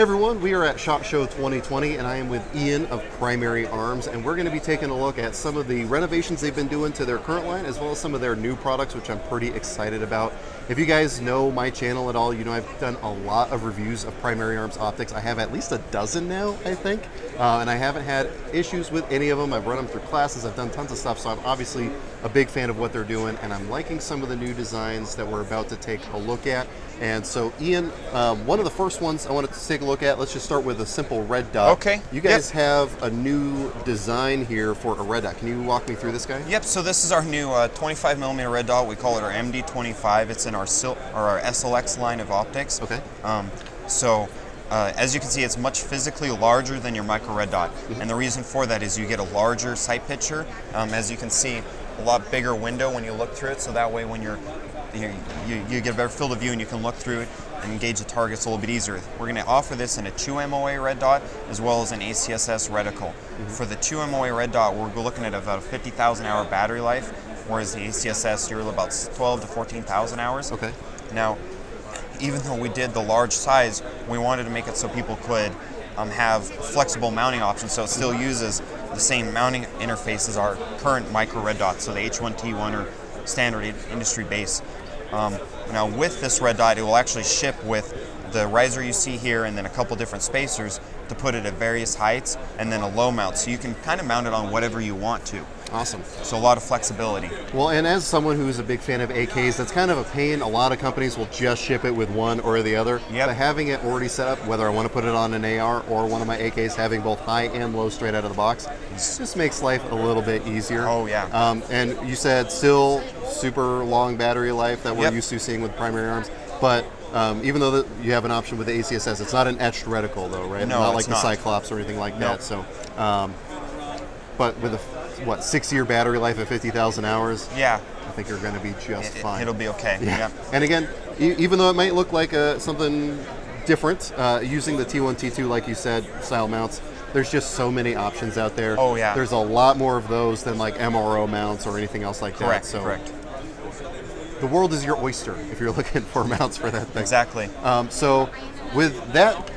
Hey everyone, we are at SHOT Show 2020 and I am with Ian of Primary Arms, and we're going to be taking a look at some of the renovations they've been doing to their current line as well as some of their new products, which I'm pretty excited about. If you guys know my channel at all, you know I've done a lot of reviews of Primary Arms optics. I have at least a dozen now, I think, and I haven't had issues with any of them. I've run them through classes, I've done tons of stuff, so I'm obviously a big fan of what they're doing, and I'm liking some of the new designs that we're about to take a look at. And so, Ian, one of the first ones I wanted to take a look at, let's just start with a simple red dot. Okay. You guys have a new design here for a red dot. Can you walk me through this guy? Yep, so this is our new 25mm red dot. We call it our MD25. It's in our SLX line of optics. Okay. As you can see, it's much physically larger than your micro red dot. Mm-hmm. And the reason for that is you get a larger sight picture. As you can see, a lot bigger window when you look through it, so that way when you get a better field of view and you can look through it and engage the targets a little bit easier. We're going to offer this in a 2 MOA red dot as well as an ACSS reticle. Mm-hmm. For the 2 MOA red dot, we're looking at about a 50,000 hour battery life, whereas the ACSS, you're about 12 to 14,000 hours. Okay. Now, even though we did the large size, we wanted to make it so people could have flexible mounting options, so it still uses the same mounting interface as our current micro red dot, so the H1T1 or standard industry base. Now with this red dot, it will actually ship with the riser you see here and then a couple different spacers to put it at various heights, and then a low mount, so you can kind of mount it on whatever you want to. Awesome. So a lot of flexibility. Well, and as someone who's a big fan of AKs, that's kind of a pain. A lot of companies will just ship it with one or the other. Yep. But having it already set up, whether I want to put it on an AR or one of my AKs, having both high and low straight out of the box, just makes life a little bit easier. Oh, yeah. And you said still super long battery life that we're used to seeing with Primary Arms, but even though you have an option with the ACSS, it's not an etched reticle though, right? No, not like it's the not. Cyclops or anything like Nope. that. So, but with a 6-year battery life at 50,000 hours, Yeah. I think you're going to be just fine. It'll be okay. Yeah. Yep. And again, even though it might look like something different, using the T1, T2, like you said, style mounts, there's just so many options out there. Oh, yeah. There's a lot more of those than like MRO mounts or anything else like Correct. that. So Correct. the world is your oyster if you're looking for mounts for that thing. Exactly. So with that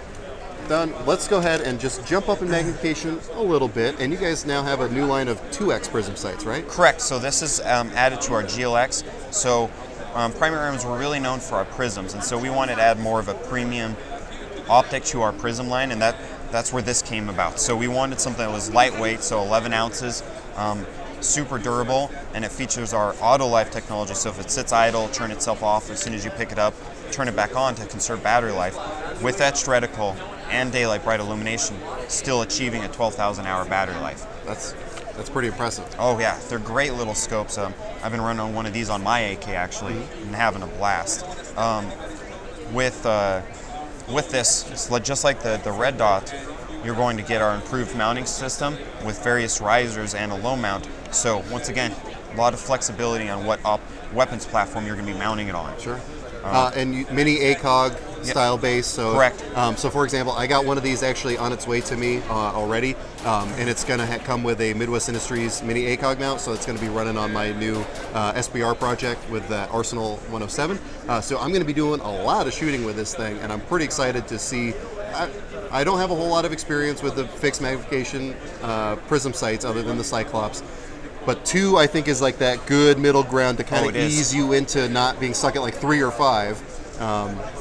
done, let's go ahead and just jump up in magnification a little bit. And you guys now have a new line of 2x prism sights, right? Correct. So this is added to our GLX. So Primary Arms, we're really known for our prisms, and so we wanted to add more of a premium optic to our prism line, and that's where this came about. So we wanted something that was lightweight, so 11 ounces, super durable, and it features our auto life technology. So if it sits idle, turn itself off as soon as you pick it up, turn it back on to conserve battery life. With etched reticle and daylight bright illumination, still achieving a 12,000 hour battery life. That's pretty impressive. Oh yeah, they're great little scopes. I've been running on one of these on my AK actually, and having a blast. With this, it's just like the red dot, you're going to get our improved mounting system with various risers and a low mount. So once again, a lot of flexibility on what weapons platform you're going to be mounting it on. Sure. And mini ACOG style base. So correct. So for example, I got one of these actually on its way to me already, and it's going to come with a Midwest Industries mini ACOG mount. So it's going to be running on my new SBR project with the Arsenal 107. So I'm going to be doing a lot of shooting with this thing, and I'm pretty excited to see. I don't have a whole lot of experience with the fixed magnification prism sights other than the Cyclops. But 2, I think, is like that good middle ground to kind of ease you into not being stuck at like 3 or 5.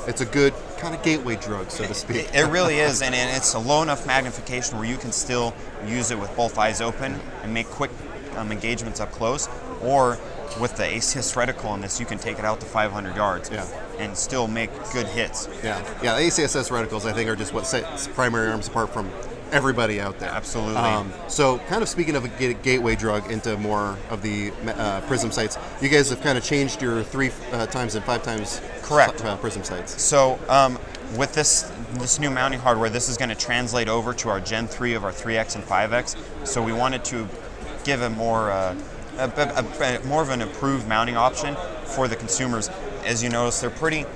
It's a good kind of gateway drug, so to speak. It really is, and it's a low enough magnification where you can still use it with both eyes open and make quick engagements up close, or with the ACS reticle on this, you can take it out to 500 yards and still make good hits. Yeah, the ACSS reticles, I think, are just what sets Primary Arms apart from everybody out there. Absolutely. So kind of speaking of a gateway drug into more of the prism sights, you guys have kind of changed your 3 times and 5 times prism sights. So with this new mounting hardware, this is going to translate over to our Gen 3 of our 3X and 5X. So we wanted to give a more of an improved mounting option for the consumers. As you notice, they're pretty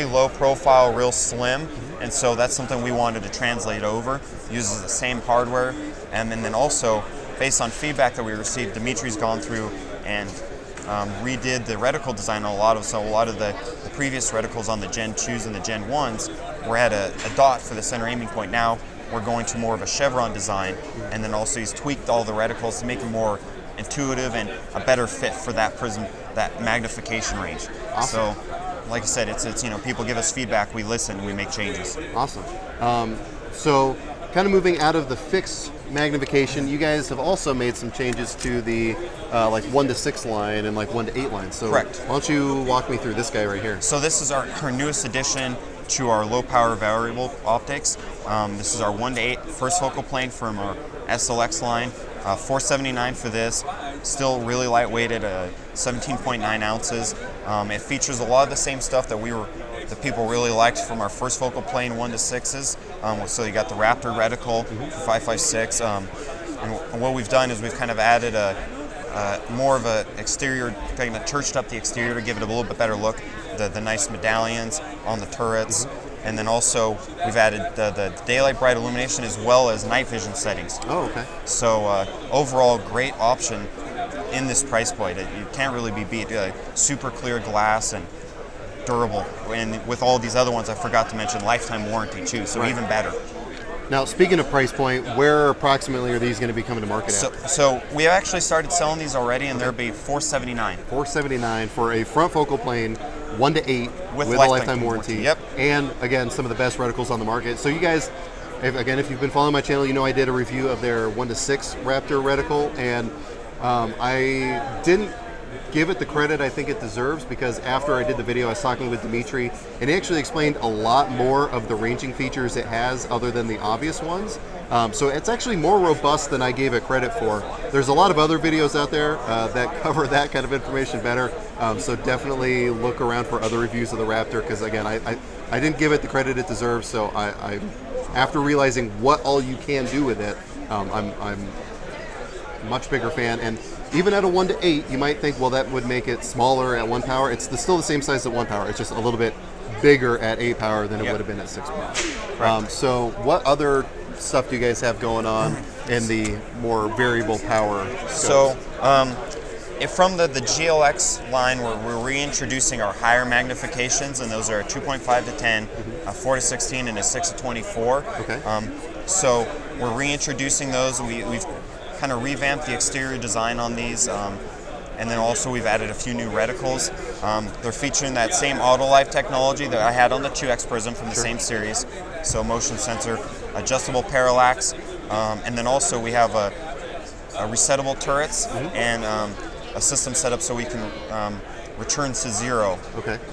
low profile, real slim, and so that's something we wanted to translate over. Uses the same hardware, and then also based on feedback that we received, Dimitri's gone through and redid the reticle design on a lot of the previous reticles on the Gen 2s and the Gen 1s were at a dot for the center aiming point. Now we're going to more of a chevron design, and then also he's tweaked all the reticles to make them more intuitive and a better fit for that prism, that magnification range. Awesome. So, like I said, it's people give us feedback, we listen, we make changes. Awesome. So, kind of moving out of the fixed magnification, you guys have also made some changes to the like 1 to 6 line and like 1 to 8 line. So, correct. Why don't you walk me through this guy right here? So this is our newest addition to our low power variable optics. This is our 1 to 8 first focal plane from our SLX line. $479 for this. Still really lightweighted, 17.9 ounces. It features a lot of the same stuff that people really liked from our first focal plane 1 to 6s. So you got the Raptor reticle for 5.56. And what we've done is we've kind of added more of a exterior, kind of churched up the exterior to give it a little bit better look. The nice medallions on the turrets. And then also we've added the daylight bright illumination as well as night vision settings. Oh, okay. So overall, great option in this price point. You can't really be beat. Super clear glass and durable. And with all these other ones, I forgot to mention lifetime warranty too, so right. Even better. Now, speaking of price point, where approximately are these going to be coming to market at? So we have actually started selling these already, and they'll be $479. $479 for a front focal plane, 1 to 8 with a lifetime warranty. Yep. And again, some of the best reticles on the market. So you guys, if you've been following my channel, you know I did a review of their 1 to 6 Raptor reticle, and I didn't give it the credit I think it deserves, because after I did the video I was talking with Dimitri and he actually explained a lot more of the ranging features it has other than the obvious ones. So it's actually more robust than I gave it credit for. There's a lot of other videos out there that cover that kind of information better, so definitely look around for other reviews of the Raptor, because again I didn't give it the credit it deserves. So I after realizing what all you can do with it, I'm a much bigger fan. And even at a 1 to 8, you might think, well, that would make it smaller at 1 power. It's still the same size at 1 power. It's just a little bit bigger at 8 power than it would have been at 6 power. Right. So what other stuff do you guys have going on in the more variable power scopes? So from the GLX line, we're reintroducing our higher magnifications, and those are a 2.5 to 10, a 4 to 16, and a 6 to 24. Okay. So we're reintroducing those. We've kind of revamped the exterior design on these, and then also we've added a few new reticles. They're featuring that same Autolife technology that I had on the 2X Prism from the same series, so motion sensor, adjustable parallax, and then also we have a resettable turrets and a system set up so we can return to 0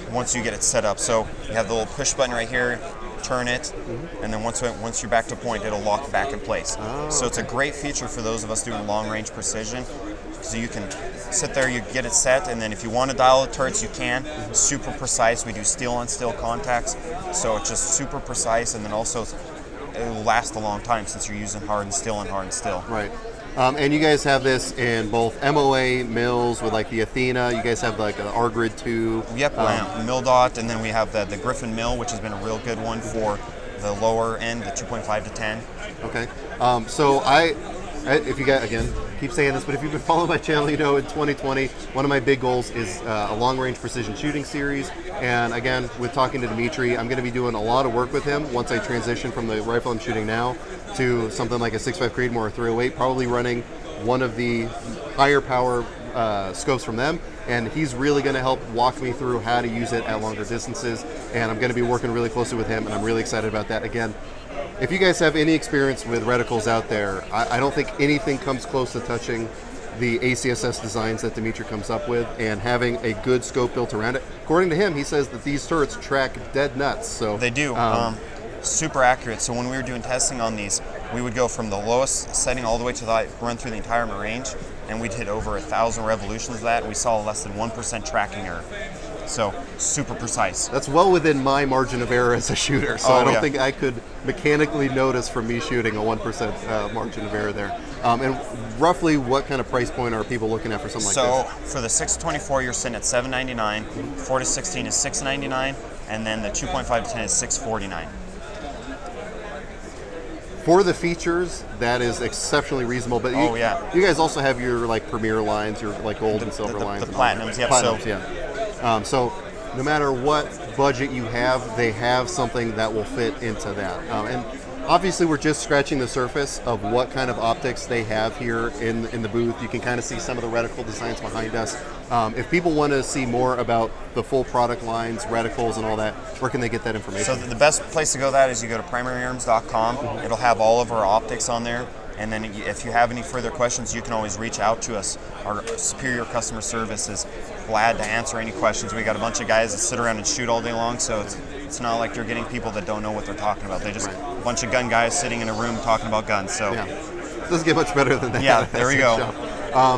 once you get it set up. So you have the little push button right here, turn it, and then once you're back to point, it'll lock back in place. So it's a great feature for those of us doing long-range precision. So you can sit there, you get it set, and then if you want to dial the turrets, you can. Super precise. We do steel-on-steel contacts, so it's just super precise, and then also it will last a long time since you're using hardened steel and hardened steel. Right. And you guys have this in both MOA mills with like the Athena. You guys have like the R-Grid 2. Yep, mill dot, and then we have the Griffin mill, which has been a real good one for the lower end, the 2.5 to 10. Okay. So if you guys, again, keep saying this, but if you've been following my channel, you know in 2020, one of my big goals is a long-range precision shooting series. And again, with talking to Dimitri, I'm going to be doing a lot of work with him once I transition from the rifle I'm shooting now to something like a 6.5 Creedmoor or 308, probably running one of the higher power scopes from them. And he's really going to help walk me through how to use it at longer distances. And I'm going to be working really closely with him, and I'm really excited about that. Again, if you guys have any experience with reticles out there, I don't think anything comes close to touching the ACSS designs that Dimitri comes up with and having a good scope built around it. According to him, he says that these turrets track dead nuts. So they do. Super accurate. So when we were doing testing on these, we would go from the lowest setting all the way to run through the entire range, and we'd hit over 1,000 revolutions of that, and we saw less than 1% tracking error. So super precise. That's well within my margin of error as a shooter, so I don't think I could mechanically notice from me shooting a 1% margin of error there. And roughly what kind of price point are people looking at for something like this? So for the 6 to 24, you're sitting at $799, 4 to 16 is $699, and then the 2.5 to 10 is $649. For the features, that is exceptionally reasonable. But Oh, yeah. you guys also have your like premier lines, your like gold and silver lines. The platinums, yep. Platinums, yeah. So no matter what budget you have, they have something that will fit into that. And obviously, we're just scratching the surface of what kind of optics they have here in the booth. You can kind of see some of the reticle designs behind us. If people want to see more about the full product lines, reticles, and all that, where can they get that information? So the best place to go that is you go to primaryarms.com. Mm-hmm. It'll have all of our optics on there. And then if you have any further questions, you can always reach out to us. Our superior customer service is glad to answer any questions. We got a bunch of guys that sit around and shoot all day long, so it's not like you're getting people that don't know what they're talking about. They just a bunch of gun guys sitting in a room talking about guns. So yeah, it doesn't get much better than that. Yeah, there we go.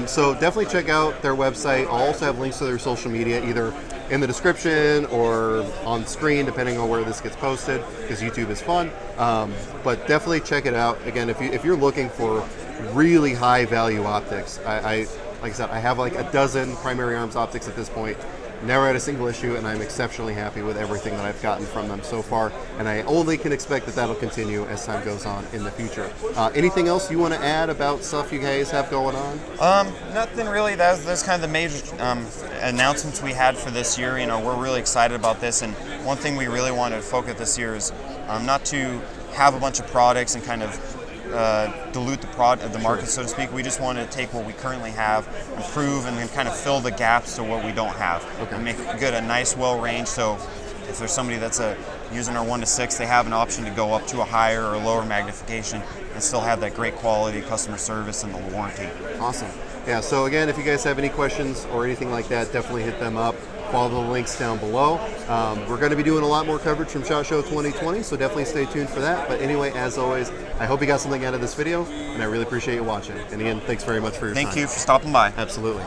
So definitely check out their website. I'll also have links to their social media, either in the description or on screen, depending on where this gets posted, because YouTube is fun. But definitely check it out. Again, if you're looking for really high value optics, I like I said, I have like a dozen primary arms optics at this point. Never had a single issue, and I'm exceptionally happy with everything that I've gotten from them so far. And I only can expect that that'll continue as time goes on in the future. Anything else you want to add about stuff you guys have going on? Nothing really. That's kind of the major announcements we had for this year. You know, we're really excited about this, and one thing we really wanted to focus this year is not to have a bunch of products and kind of dilute the market, so to speak. We just wanted to take what we currently have, improve, and then kind of fill the gaps to what we don't have, and make a nice, well range. So if there's somebody that's using our 1-6, they have an option to go up to a higher or lower magnification and still have that great quality customer service and the warranty. Awesome. Yeah. So again, if you guys have any questions or anything like that, definitely hit them up. Follow the links down below. We're going to be doing a lot more coverage from SHOT Show 2020, so definitely stay tuned for that. But anyway, as always, I hope you got something out of this video, and I really appreciate you watching. And Ian, thanks very much for your time. Thank you for stopping by. Absolutely.